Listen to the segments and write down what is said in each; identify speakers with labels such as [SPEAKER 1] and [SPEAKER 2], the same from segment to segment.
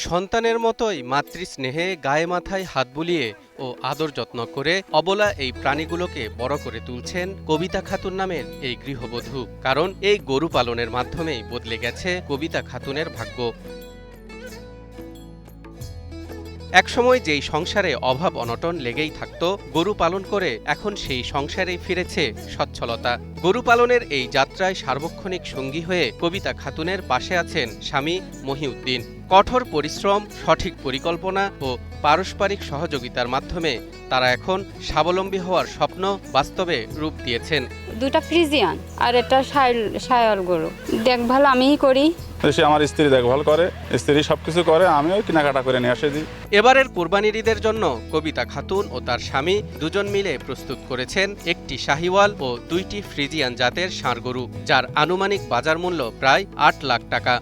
[SPEAKER 1] সন্তানের মতোই মাতৃস্নেহে গায়ে মাথায় হাত বুলিয়ে ও আদর যত্ন করে অবলা এই প্রাণীগুলোকে বড় করে তুলছেন কবিতা খাতুন নামের এই গৃহবধূ। কারণ এই গরু পালনের মাধ্যমেই বদলে গেছে কবিতা খাতুনের ভাগ্য। একসময় যেই সংসারে অভাব অনটন লেগেই থাকত, গরু পালন করে এখন সেই সংসারেই ফিরেছে সচ্ছলতা। গরু পালনের এই যাত্রায় সার্বক্ষণিক সঙ্গী হয়ে কবিতা খাতুনের পাশে আছেন স্বামী মহিউদ্দিন। কঠোর পরিশ্রম, সঠিক পরিকল্পনা ও পারস্পরিক সহযোগিতার মাধ্যমে তারা এখন স্বাবলম্বী হওয়ার স্বপ্ন বাস্তবে রূপ দিয়েছেন।
[SPEAKER 2] দুটা ফ্রিজিয়ান আর একটা শায়াল গরু দেখভাল আমিই করি।
[SPEAKER 3] সে আমার স্ত্রী দেখভাল করে, স্ত্রী সবকিছু করে, আমিও কেনাকাটা করে নিয়ে আসে দিই।
[SPEAKER 1] এবারের কোরবানির ঈদের জন্য কবিতা খাতুন ও তার স্বামী দুজন মিলে প্রস্তুত করেছেন একটি শাহিওয়াল ও 2টি ফ্রিজিয়ান জাতের ষাঁড় গরু, যার আনুমানিক বাজার মূল্য প্রায় ৮ লাখ টাকা।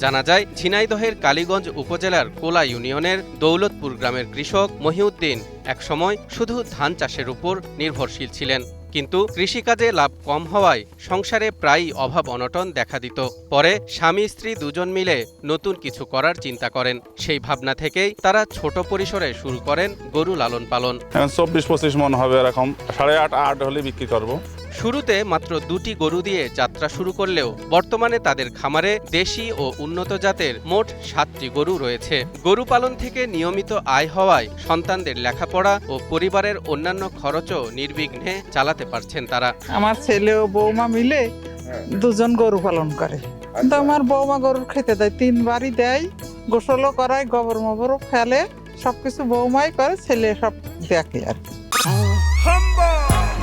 [SPEAKER 1] জানা যায়, ঝিনাইদহের কালীগঞ্জ উপজেলার কোলা ইউনিয়নের দৌলতপুর গ্রামের কৃষক মহিউদ্দিন একসময় শুধু ধান চাষের উপর নির্ভরশীল ছিলেন। কিন্তু কৃষিকাজে লাভ কম হওয়ায় সংসারে প্রায়ই অভাব অনটন দেখা দিত। পরে স্বামী স্ত্রী দুজন মিলে নতুন কিছু করার চিন্তা করেন। সেই ভাবনা থেকেই তারা ছোট পরিসরে শুরু করেন গরু লালন পালন।
[SPEAKER 3] 24-25 মন হবে, এরকম 8.5 হলে বিক্রি করব।
[SPEAKER 1] শুরুতে মাত্র 2টি গরু দিয়ে যাত্রা শুরু করলেও বর্তমানে তাদের খামারে দেশি ও উন্নত জাতের মোট 7টি গরু রয়েছে। গরু পালন থেকে নিয়মিত আয় হওয়ায় সন্তানদের লেখাপড়া ও পরিবারের অন্যান্য খরচও নির্বিঘ্নে চালাতে পারছেন তারা।
[SPEAKER 4] আমার ছেলে ও বৌমা মিলে দুজন গরু পালন করে। কিন্তু আমার বৌমা গরুর খেতে দেয়, 3 বারই দেয়, গোসলও করায়, গোবর মোবরও ফেলে, সবকিছু বৌমাই করে, ছেলে সব দেখে আর কি।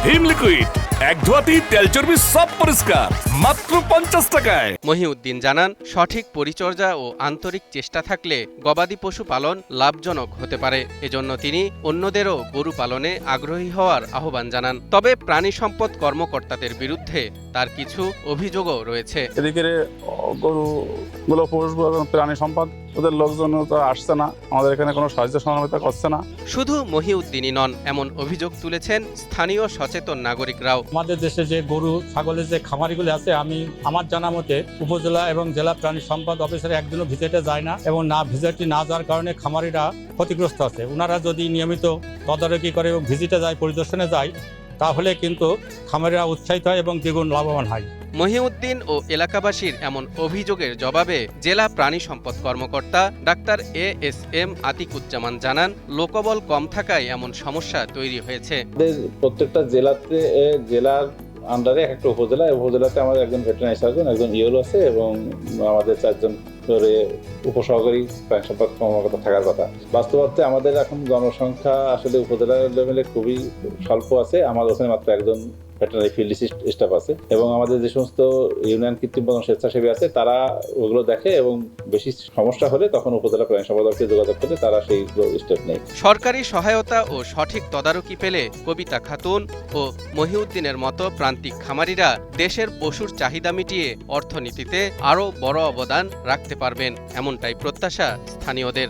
[SPEAKER 5] ভীম লিকুইড এক ধোয়াতেই তেল চর্বি সব পরিষ্কার, মাত্র 50 টাকায়।
[SPEAKER 1] মহিউদ্দিন জানান, সঠিক পরিচর্যা ও আন্তরিক চেষ্টা থাকলে গবাদি পশু পালন লাভজনক হতে পারে। এজন্য তিনি অন্যদেরও গরু পালনে আগ্রহী হওয়ার আহ্বান জানান। তবে প্রাণী সম্পদ কর্মকর্তাদের বিরুদ্ধে তার কিছু অভিযোগও রয়েছে।
[SPEAKER 3] এদিকে গরুগুলো পুষবো এবং প্রাণী সম্পদ, ওদের লোকজন তো আসছে না, আমাদের এখানে কোনো সাহায্য সহযোগিতা করছে না।
[SPEAKER 1] শুধু মহিউদ্দিনই নন, এমন অভিযোগ তুলেছেন স্থানীয় সচেতন নাগরিকরাও।
[SPEAKER 6] আমাদের দেশে যে গরু ছাগলের যে খামারিগুলো আছে, আমি আমার জানা মতে উপজেলা এবং জেলা প্রাণী সম্পদ অফিসার একদিনও ভিজিটে যায় না, এবং ভিজিটে না যাওয়ার কারণে খামারিরা ক্ষতিগ্রস্ত আছে। ওনারা যদি নিয়মিত তদারকি করে এবং ভিজিটে যায়, পরিদর্শনে যায়, তাহলে কিন্তু খামারিরা উৎসাহিত হয় এবং দ্বিগুণ লাভবান হয়।
[SPEAKER 1] মহিউদ্দিন ও এলাকাবাসীর এমন অভিযোগের জবাবে জেলা প্রাণী সম্পদ কর্মকর্তা ডাক্তার ASM আতিকুজ্জামান জানান, লোকবল কম থাকায় এমন সমস্যা তৈরি হয়েছে।
[SPEAKER 7] প্রত্যেকটা জেলার আন্ডারে একটা উপজেলাতে আমাদের একজন ভেটেরিনারি সার্জন, একজন ইওলো আছে, এবং আমাদের 4 জন করে উপসহকারী প্রাণী সম্পদ কর্মকর্তা থাকার কথা। বাস্তবতে আমাদের এখন জনসংখ্যা আসলে উপজেলা লেভেলে খুবই স্বল্প আছে। আমাদের ওখানে মাত্র একজন ভেটেরিনারি ফিল্ড স্টাফ আছে, এবং আমাদের যে সমস্ত ইউনিয়ন কৃত্রিম বন স্বেচ্ছাসেবী আছে তারা ওগুলো দেখে, এবং বেশি সমস্যা হলে তখন উপজেলা প্রাণী সম্পদ অফিসে যোগাযোগ করে তারা সেই স্টেপ নেয়।
[SPEAKER 1] সরকারি সহায়তা ও সঠিক তদারকি পেলে কবিতা খাতুন ও মহিউদ্দিনের মতো প্রান্তিক খামারিরা দেশের পশুর চাহিদা মিটিয়ে অর্থনীতিতে আরও বড় অবদান রাখতে পারবেন, এমনটাই প্রত্যাশা স্থানীয়দের।